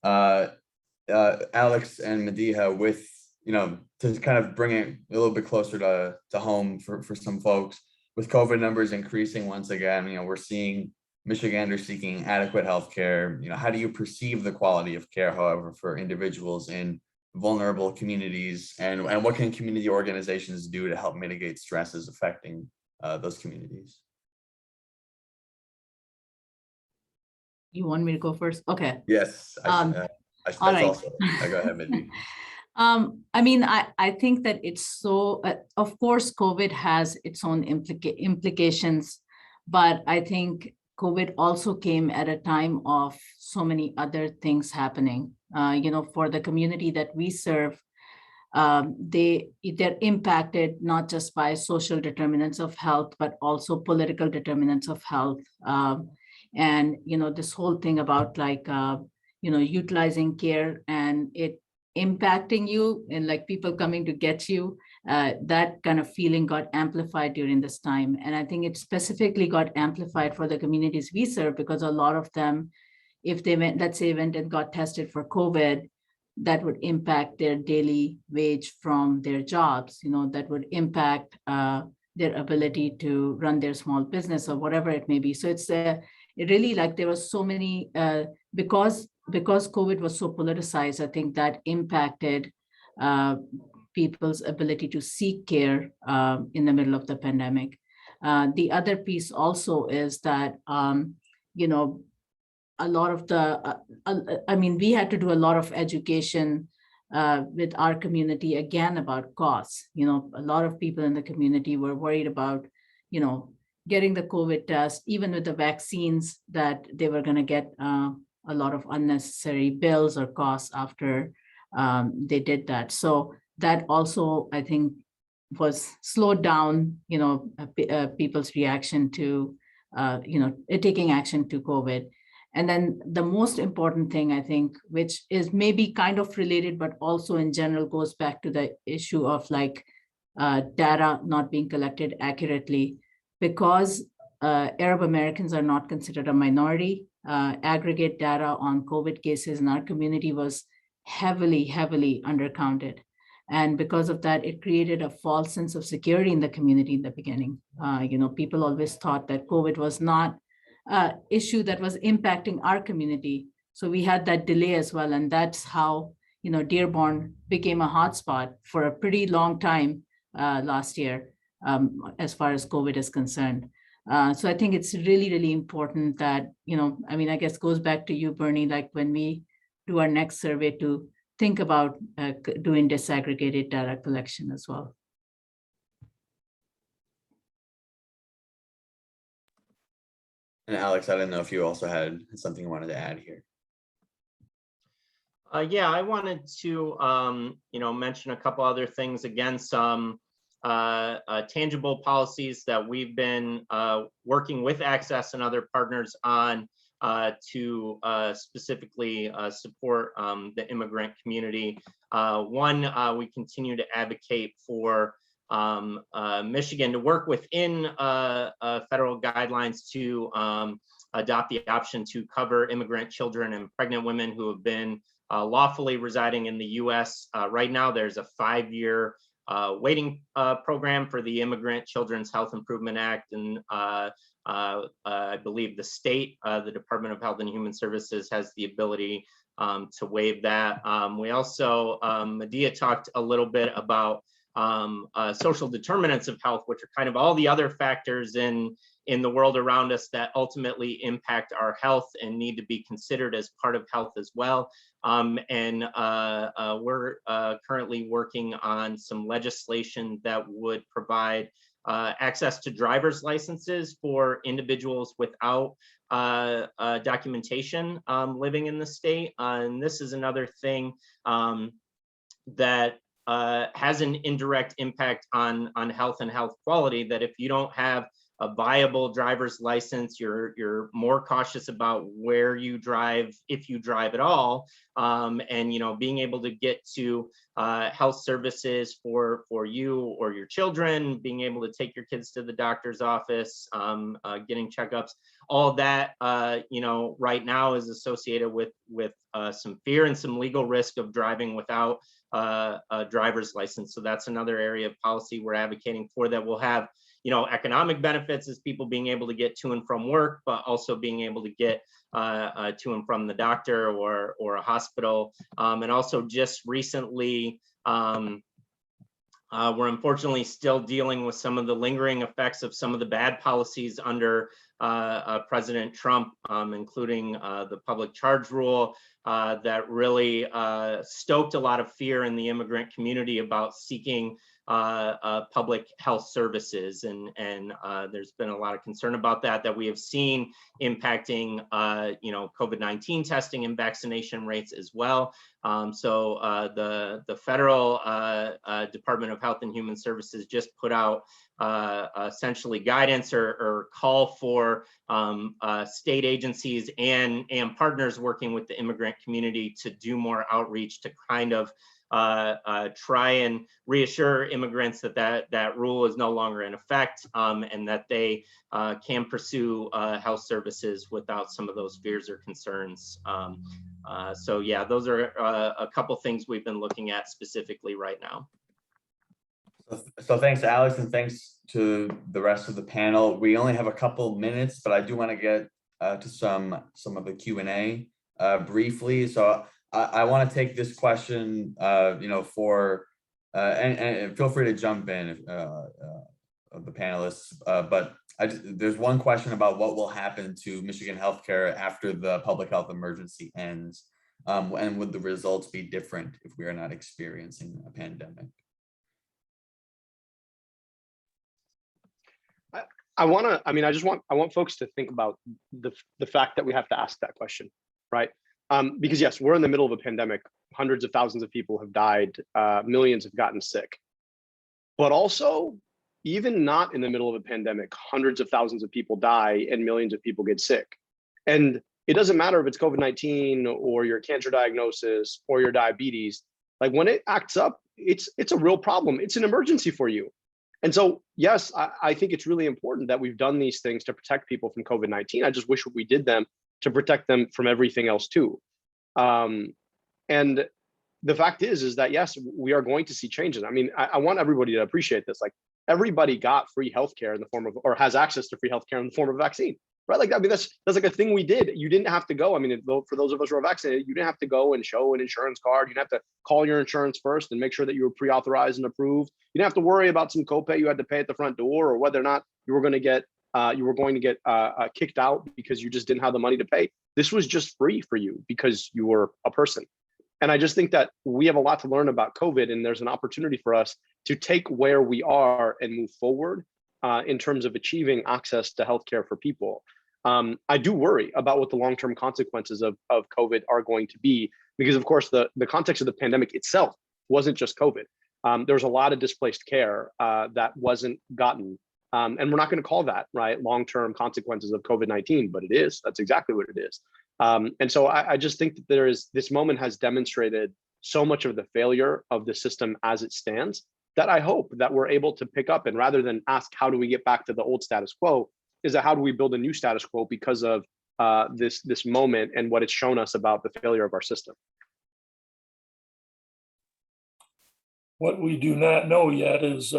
Alex and Madiha, with to kind of bring it a little bit closer to home for some folks, with COVID numbers increasing once again, we're seeing Michiganders seeking adequate health care? How do you perceive the quality of care, however, for individuals in vulnerable communities, and what can community organizations do to help mitigate stresses affecting those communities? You want me to go first? Okay. Yes, All that's right. also. Go ahead, Mindy. I mean, I think that it's so, of course, COVID has its own implications, but I think COVID also came at a time of so many other things happening. For the community that we serve, they're impacted not just by social determinants of health, but also political determinants of health. And this whole thing about like utilizing care and it impacting you and like people coming to get you, that kind of feeling got amplified during this time. And I think it specifically got amplified for the communities we serve, because a lot of them, if they went, let's say, went and got tested for COVID, that would impact their daily wage from their jobs, that would impact their ability to run their small business or whatever it may be. So it really, like, there was so many, because COVID was so politicized, I think that impacted people's ability to seek care in the middle of the pandemic. The other piece also is that, a lot of we had to do a lot of education with our community again about costs. A lot of people in the community were worried about, getting the COVID test, even with the vaccines, that they were going to get a lot of unnecessary bills or costs after they did that. So that also, I think, was slowed down, people's reaction to, taking action to COVID. And then the most important thing, I think, which is maybe kind of related, but also in general goes back to the issue of like data not being collected accurately, because Arab Americans are not considered a minority. Aggregate data on COVID cases in our community was heavily undercounted. And because of that, it created a false sense of security in the community in the beginning. People always thought that COVID was not issue that was impacting our community. So we had that delay as well. And that's how, Dearborn became a hotspot for a pretty long time last year, as far as COVID is concerned. So I think it's really important that, I guess goes back to you, Bernie, like when we do our next survey, to think about doing disaggregated data collection as well. And Alex, I don't know if you also had something you wanted to add here. Yeah, I wanted to, mention a couple other things. Again, some tangible policies that we've been working with Access and other partners on to specifically support the immigrant community. One, we continue to advocate for Michigan to work within federal guidelines to adopt the option to cover immigrant children and pregnant women who have been lawfully residing in the U.S. Right now, there's a 5-year waiting program for the Immigrant Children's Health Improvement Act, and I believe the state, the Department of Health and Human Services, has the ability to waive that. We also, Medea talked a little bit about social determinants of health, which are kind of all the other factors in the world around us that ultimately impact our health and need to be considered as part of health as well. And we're currently working on some legislation that would provide access to driver's licenses for individuals without documentation living in the state. And this is another thing that has an indirect impact on health and health quality, that if you don't have a viable driver's license, you're more cautious about where you drive, if you drive at all, and being able to get to health services for you or your children, being able to take your kids to the doctor's office, getting checkups, all of that right now is associated with some fear and some legal risk of driving without a driver's license. So that's another area of policy we're advocating for, that will have economic benefits as people being able to get to and from work, but also being able to get to and from the doctor or a hospital. And also just recently, we're unfortunately still dealing with some of the lingering effects of some of the bad policies under President Trump, including the public charge rule that really stoked a lot of fear in the immigrant community about seeking public health services, and there's been a lot of concern about that we have seen impacting COVID-19 testing and vaccination rates as well. So the federal Department of Health and Human Services just put out essentially guidance or call for state agencies and partners working with the immigrant community to do more outreach to kind of try and reassure immigrants that rule is no longer in effect, and that they can pursue health services without some of those fears or concerns. So yeah, those are a couple things we've been looking at specifically right now. So thanks, Alex, and thanks to the rest of the panel. We only have a couple minutes, but I do want to get to some of the Q&A briefly. So I want to take this question, and feel free to jump in, of the panelists. But there's one question about what will happen to Michigan healthcare after the public health emergency ends, and would the results be different if we are not experiencing a pandemic? I want folks to think about the fact that we have to ask that question, right? Because yes, we're in the middle of a pandemic. Hundreds of thousands of people have died. Millions have gotten sick. But also, even not in the middle of a pandemic, hundreds of thousands of people die and millions of people get sick. And it doesn't matter if it's COVID-19 or your cancer diagnosis or your diabetes. Like, when it acts up, it's a real problem. It's an emergency for you. And so, yes, I think it's really important that we've done these things to protect people from COVID-19. I just wish we did them to protect them from everything else too. And the fact is that, yes, we are going to see changes. I mean, I want everybody to appreciate this. Like, everybody got free healthcare in the form of, or has access to free healthcare in the form of vaccine, right? Like, I mean, that's like a thing we did. You didn't have to go. I mean, for those of us who are vaccinated, you didn't have to go and show an insurance card. You didn't have to call your insurance first and make sure that you were pre-authorized and approved. You didn't have to worry about some copay you had to pay at the front door, or whether or not you were going to get kicked out because you just didn't have the money to pay. This was just free for you because you were a person. And I just think that we have a lot to learn about COVID, and there's an opportunity for us to take where we are and move forward in terms of achieving access to healthcare for people. I do worry about what the long-term consequences of COVID are going to be, because of course the context of the pandemic itself wasn't just COVID. There's a lot of displaced care that wasn't gotten. And we're not going to call that, right, long-term consequences of COVID-19, but it is. That's exactly what it is. And so I just think that this moment has demonstrated so much of the failure of the system as it stands, that I hope that we're able to pick up, and rather than ask how do we get back to the old status quo, is that how do we build a new status quo because of this moment and what it's shown us about the failure of our system. What we do not know yet is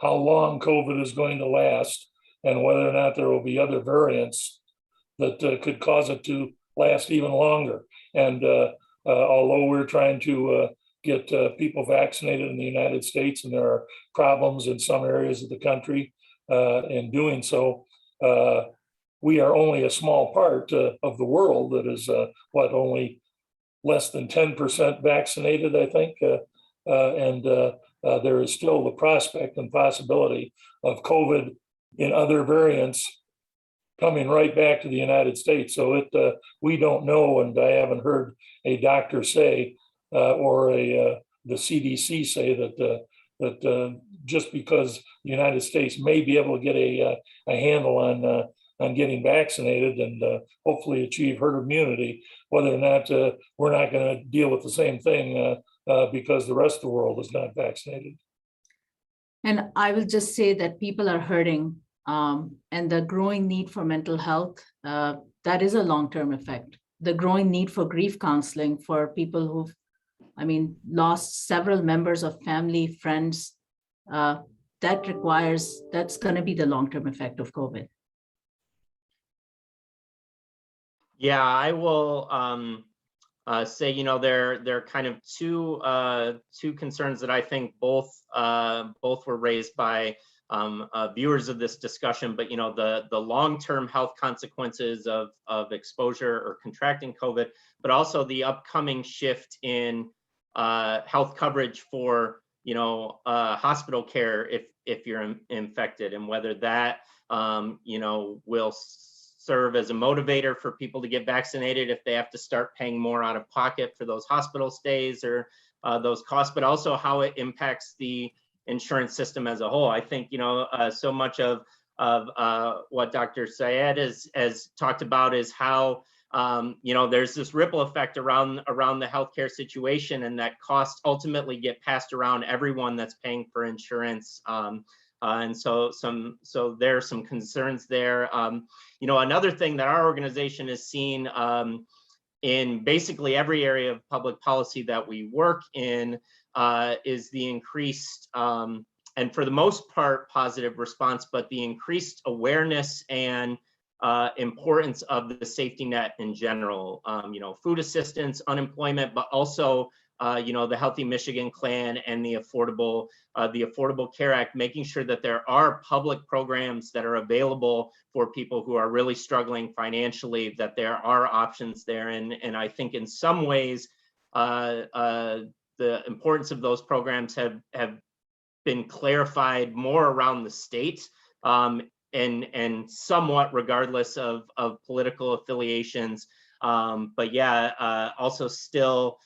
how long COVID is going to last, and whether or not there will be other variants that could cause it to last even longer. And although we're trying to get people vaccinated in the United States, and there are problems in some areas of the country in doing so, we are only a small part of the world that is only less than 10% vaccinated, I think. And there is still the prospect and possibility of COVID in other variants coming right back to the United States. So we don't know, and I haven't heard a doctor say or the CDC say that just because the United States may be able to get a handle on on getting vaccinated and hopefully achieve herd immunity, whether or not we're not going to deal with the same thing because the rest of the world is not vaccinated. And I will just say that people are hurting, and the growing need for mental health, that is a long-term effect. The growing need for grief counseling for people who've, lost several members of family, friends, that's going to be the long-term effect of COVID. Yeah, I will say, there are kind of two concerns that I think both were raised by viewers of this discussion, but the long-term health consequences of exposure or contracting COVID, but also the upcoming shift in health coverage for hospital care if you're infected, and whether that will serve as a motivator for people to get vaccinated if they have to start paying more out of pocket for those hospital stays or those costs, but also how it impacts the insurance system as a whole. I think so much of what Dr. Syed has talked about is how there's this ripple effect around the healthcare situation, and that costs ultimately get passed around everyone that's paying for insurance. And so there are some concerns there. Another thing that our organization has seen in basically every area of public policy that we work in is the increased, and for the most part, positive response, but the increased awareness and importance of the safety net in general, food assistance, unemployment, but also the Healthy Michigan Plan and the Affordable Care Act, making sure that there are public programs that are available for people who are really struggling financially, that there are options there. And I think in some ways, the importance of those programs have been clarified more around the state, and somewhat regardless of political affiliations. But yeah, also still,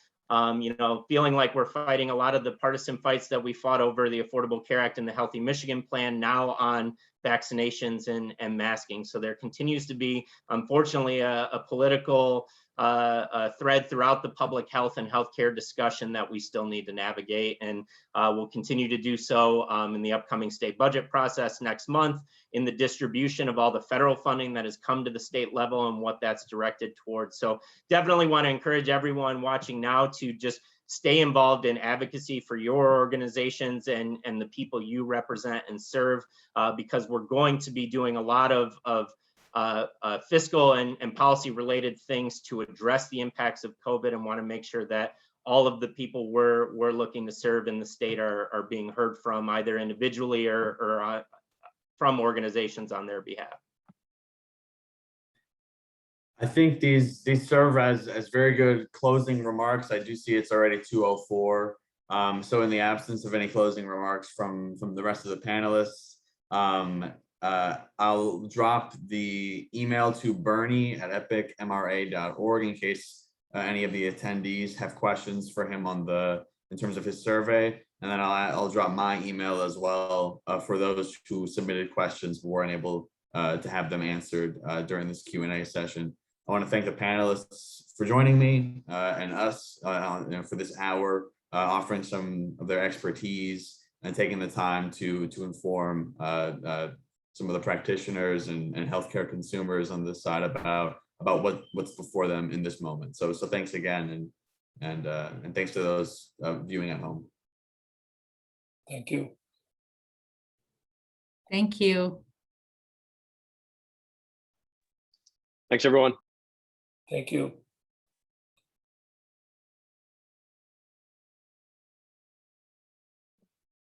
feeling like we're fighting a lot of the partisan fights that we fought over the Affordable Care Act and the Healthy Michigan Plan now on vaccinations and masking. So there continues to be, unfortunately, a political thread throughout the public health and healthcare discussion that we still need to navigate, and we'll continue to do so in the upcoming state budget process next month, in the distribution of all the federal funding that has come to the state level and what that's directed towards. So definitely want to encourage everyone watching now to just stay involved in advocacy for your organizations and the people you represent and serve, because we're going to be doing a lot of fiscal and policy related things to address the impacts of COVID, and want to make sure that all of the people we're looking to serve in the state are being heard from, either individually or from organizations on their behalf. I think these serve as very good closing remarks. I do see it's already 2:04. So in the absence of any closing remarks from the rest of the panelists, I'll drop the email to Bernie@EPIC-MRA.org in case any of the attendees have questions for him in terms of his survey. And then I'll drop my email as well for those who submitted questions but weren't able to have them answered during this Q&A session. I want to thank the panelists for joining me and us for this hour, offering some of their expertise and taking the time to inform some of the practitioners and healthcare consumers on this side about what's before them in this moment. So thanks again, and thanks to those viewing at home. Thank you. Thank you. Thanks, everyone. Thank you.